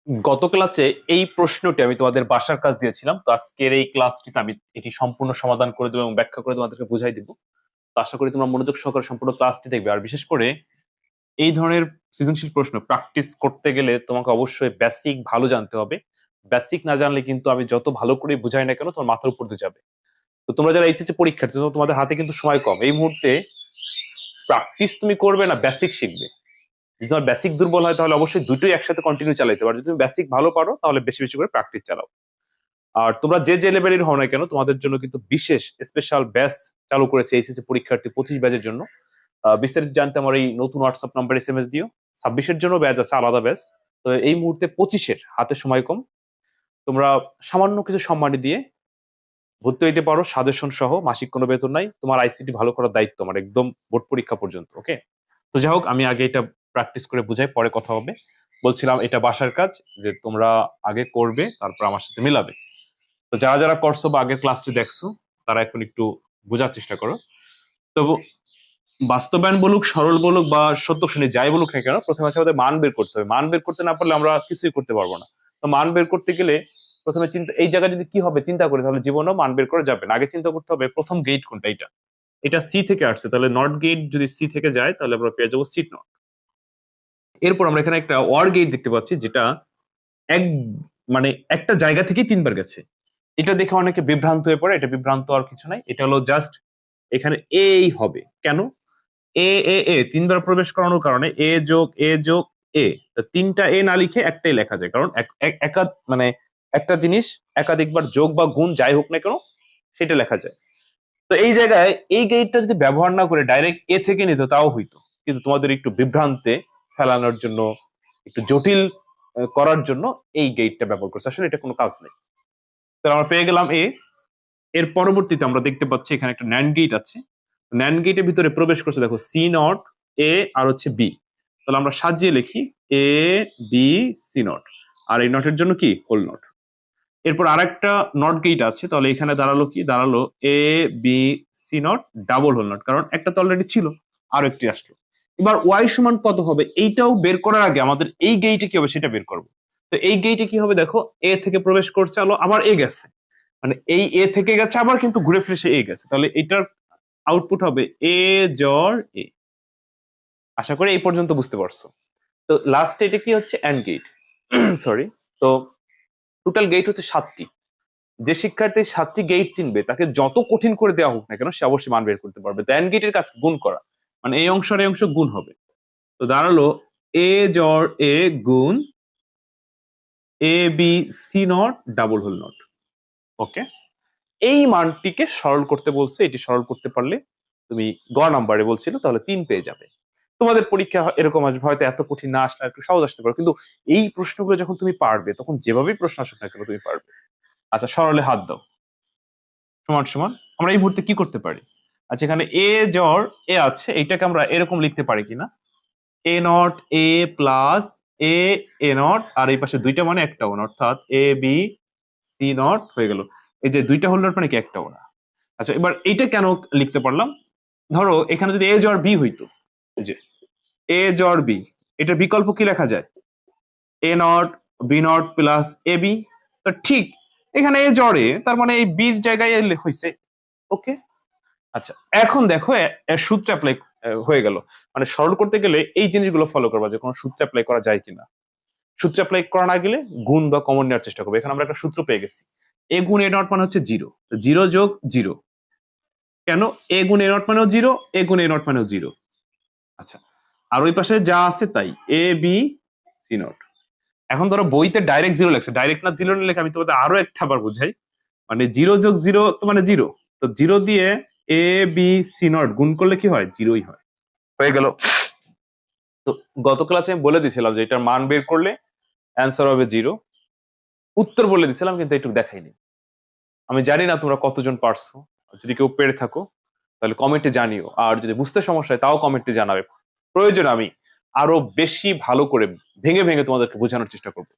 গত ক্লাসে এই প্রশ্নটি আমি তোমাদের বাসার কাজ দিয়েছিলাম, তো আজকের এই ক্লাসটিতে আমি এটি সম্পূর্ণ সমাধান করে দেবো এবং ব্যাখ্যা করে তোমাদেরকে বুঝাই দিব। তো আশা করি তোমরা মনোযোগ সহকারে সম্পূর্ণ ক্লাসটি দেখবে। আর বিশেষ করে এই ধরনের সৃজনশীল প্রশ্ন প্র্যাকটিস করতে গেলে তোমাকে অবশ্যই বেসিক ভালো জানতে হবে। বেসিক না জানলে কিন্তু আমি যত ভালো করে বুঝাই না কেন তোমার মাথার উপর দিয়ে যাবে। তো তোমরা যারা এইচএসসি পরীক্ষার্থী, তো তোমাদের হাতে কিন্তু সময় কম। এই মুহূর্তে প্র্যাকটিস তুমি করবে না বেসিক শিখবে। যদি তোমার বেসিক দুর্বল হয় তাহলে অবশ্যই দুটোই একসাথে কন্টিনিউ চালাইতে পারো। যদি তুমি বেসিক ভালো পারো তাহলে বেশি বেশি করে প্র্যাকটিস চালাও। আর তোমরা যে যে লেভেলের হও না কেন, তোমাদের জন্য কিন্তু বিশেষ স্পেশাল ব্যাচ চালু করেছে এইচএসসি পরীক্ষার্থী 25 ব্যাচের জন্য। বিস্তারিত জানতে আমার এই নতুন হোয়াটসঅ্যাপ নাম্বার এসএমএস দিও। 26-এর জন্য ব্যাচ আছে, আলাদা ব্যাচ। তো এই মুহূর্তে 25-এর হাতে সময় কম, তোমরা সামান্য কিছু সম্মানী দিয়ে ভর্তি হইতে পারো, সাজেশন সহ। মাসিক কোনো বেতন নাই, তোমার আইসিটি ভালো করার দায়িত্ব আমার একদম বোর্ড পরীক্ষা পর্যন্ত। ওকে, তো যাই হোক, আমি আগে এটা প্র্যাকটিস করে বুঝাই, পরে কথা হবে। বলছিলাম এটা বাসার কাজ, যে তোমরা আগে করবে তারপর আমার সাথে মিলাবে। তো যারা যারা করছো বা আগের ক্লাসটি দেখছো তারা এখন একটু বোঝার চেষ্টা করো। তো বাস্তবায়ন বলুক, সরল বলুক বা সত্য শ্রেণী যাই বলুক না কেন, প্রথমে হচ্ছে আমাদের মান বের করতে হবে। মান বের করতে না পারলে আমরা কিছুই করতে পারবো না। তো মান বের করতে গেলে প্রথমে চিন্তা, এই জায়গায় যদি কি হবে চিন্তা করি তাহলে জীবনেও মান বের করা যাবে না। আগে চিন্তা করতে হবে প্রথম গেট কোনটা। এটা এটা সি থেকে আসছে, তাহলে নট গেট যদি সি থেকে যায় তাহলে আমরা পেয়ে যাবো সিট নট। এরপর আমরা এখানে একটা ওয়ার গেট দেখতে পাচ্ছি, যেটা এক মানে একটা জায়গা থেকে তিনবার গেছে। এটা দেখে অনেকে বিভ্রান্ত হয়ে পড়ে। এটা বিভ্রান্ত আর কিছু নাই, এটা হলো জাস্ট এখানে এই হবে কেন, এ এ এ তিনবার প্রবেশ করানোর কারণে এ যোগ এ, তো তিনটা এ না লিখে একটাই লেখা যায়, কারণ মানে একটা জিনিস একাধিকবার যোগ বা গুণ যাই হোক না কেন সেটা লেখা যায়। তো এই জায়গায় এই গেটটা যদি ব্যবহার না করে ডাইরেক্ট এ থেকে নিত তাও হইতো, কিন্তু তোমাদের একটু বিভ্রান্তে ফেলানোর জন্য, একটু জটিল করার জন্য এই গেটটা ব্যবহার করছে। আসলে এটা কোনো কাজ নেই। তো আমরা পেয়ে গেলাম এ। এর পরবর্তীতে আমরা দেখতে পাচ্ছি এখানে একটা ন্যান্ড গেট আছে। ন্যান্ড গেটের ভিতরে প্রবেশ করছে দেখো সি নট, এ আর হচ্ছে বি। তাহলে আমরা সাজিয়ে লিখি এ বি সি নট, আর এই নটের জন্য কি হোল নট। এরপর আরেকটা নট গেট আছে, তাহলে এখানে দাঁড়ালো কি, দাঁড়ালো A B C not double whole not, কারণ একটা তো অলরেডি ছিল, আর একটি আসলো। এবার ওয়াই সমান কত হবে এইটাও বের করার আগে আমাদের এই গেটে কি হবে সেটা বের করবো। তো এই গেটে কি হবে দেখো, এ থেকে প্রবেশ করছে, আলো আবার এ গেছে, মানে এই এ থেকে গেছে আবার কিন্তু ঘুরে ফিরে সে এ গেছে, তাহলে এটার আউটপুট হবে এ জর এ। আশা করি এই পর্যন্ত বুঝতে পারছো। তো লাস্টে এটা কি হচ্ছে, অ্যান্ড গেট। সরি। তো টোটাল গেট হচ্ছে 7টি। যে শিক্ষার্থী 7টি গেট চিনবে তাকে যত কঠিন করে দেওয়া হোক না কেন সে অবশ্যই মান বের করতে পারবে। তো অ্যান্ড গেটের কাজ গুণ করা, মানে এই অংশ আর এই অংশ গুণ হবে। তো দাঁড়ালো এ জর এ গুণ A B C not double whole not. Okay, এই মানটিকে সরল করতে বলছে। এটি সরল করতে পারলে তুমি গ নাম্বারে বলছিল তাহলে 3 পেয়ে যাবে। তোমাদের পরীক্ষা এরকম আসবে, হয়তো এত কঠিন না আসলে একটু সহজ আসতে পারে, কিন্তু এই প্রশ্নগুলো যখন তুমি পারবে তখন যেভাবেই প্রশ্ন আসুক না কেন তুমি পারবে। আচ্ছা, সরলে হাত দাও। সমান সমান আমরা এই মুহূর্তে কি করতে পারি? আচ্ছা, এখানে এ জর এ আছে, এইটাকে আমরা এরকম লিখতে পারি কিনা, A not A plus A A not, আর এই পাশে দুইটা মানে একটা ওয়ান, অর্থাৎ এ বি সি নট হয়ে গেল। এই যে দুইটা হল নট মানে কি একটা ওনা। আচ্ছা, এবার এইটা কেন লিখতে পারলাম, ধরো এখানে যদি এ জর বি হইতো, এই যে এ জর বি, এটার বিকল্প কি লেখা যায়, A not B not plus A B. তো ঠিক এখানে এ জড়ে, তার মানে এই বির জায়গায় হয়েছে। ওকে, আচ্ছা এখন দেখো এর সূত্র অ্যাপ্লাই হয়ে গেল। মানে সরল করতে গেলে এই জিনিসগুলো ফলো করবা, যে কোনো সূত্র অ্যাপ্লাই করা যায় কিনা। সূত্র অ্যাপ্লাই করা না গেলে গুণ বা কমন নেওয়ার চেষ্টা করবো। এখানে আমরা একটা সূত্র পেয়ে গেছি, এ গুণ এ নট মানে হচ্ছে জিরো, জিরো যোগ জিরো। কেন, এ গুণ এ নট মানেও জিরো, এ গুণ এ নট মানেও জিরো। আচ্ছা, আর ওই পাশে যা আছে তাই, এ বি সি নট। এখন ধরো বইতে ডাইরেক্ট জিরো লেখছে, ডাইরেক্ট না জিরো লেখে, আমি তোমাদের আরো একটা বার বুঝাই। মানে জিরো যোগ জিরো তো মানে জিরো, তো জিরো দিয়ে এ বি সি নট গুণ করলে কি হয়, জিরোই হয়। হয়ে গেল। তো গত ক্লাসে আমি বলে দিয়েছিলাম যে এটার মান বের করলে অ্যান্সার হবে জিরো। উত্তর বলে দিয়েছিলাম কিন্তু একটু দেখাইনি। আমি জানি না তোমরা কতজন পারছো। যদি কেউ পেরে থাকো তাহলে কমেন্টে জানিও, আর যদি বুঝতে সমস্যা হয় তাও কমেন্টে জানাবে। প্রয়োজন আমি আরো বেশি ভালো করে ভেঙে ভেঙে তোমাদেরকে বোঝানোর চেষ্টা করব।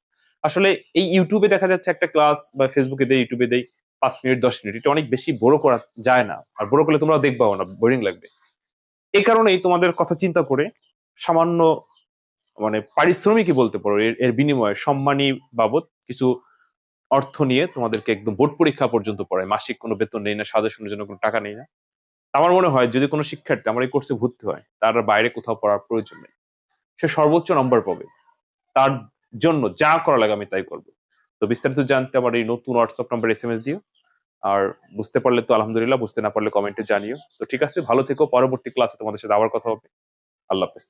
আসলে এই ইউটিউবে দেখা যাচ্ছে একটা ক্লাস, বা ফেসবুকে দেই, ইউটিউবে দেই 5 মিনিট 10 মিনিট, এটা অনেক বেশি বড় করা যায় না, আর বড় করলে তোমরা দেখবাও না, বোরিং লাগবে। এই কারণেই তোমাদের কথা চিন্তা করে সামান্য মানে পারিশ্রমিকই বলতে পারো, এর এর বিনিময়ে সম্মানী বাবদ কিছু অর্থ নিয়ে তোমাদেরকে একদম বোর্ড পরীক্ষা পর্যন্ত পড়ায়। মাসিক কোনো বেতন নেই না, সাজেশনের জন্য কোনো টাকা নেই না। আমার মনে হয় যদি কোনো শিক্ষার্থী আমার এই কোর্সে ভর্তি হয়, তার আর বাইরে কোথাও পড়ার প্রয়োজন নেই। সে সর্বোচ্চ নম্বর পাবে, তার জন্য যা করা লাগে আমি তাই করবো। তো বিস্তারিত জানতে আমার এই নতুন হোয়াটসঅ্যাপ নাম্বার SMS দিও। আর বুঝতে পারলে তো আলহামদুলিল্লাহ, বুঝতে না পারলে কমেন্টে জানিও। তো ঠিক আছে, ভালো থেকো, পরবর্তী ক্লাসে তোমাদের সাথে আবার কথা হবে। আল্লাহ হাফেজ।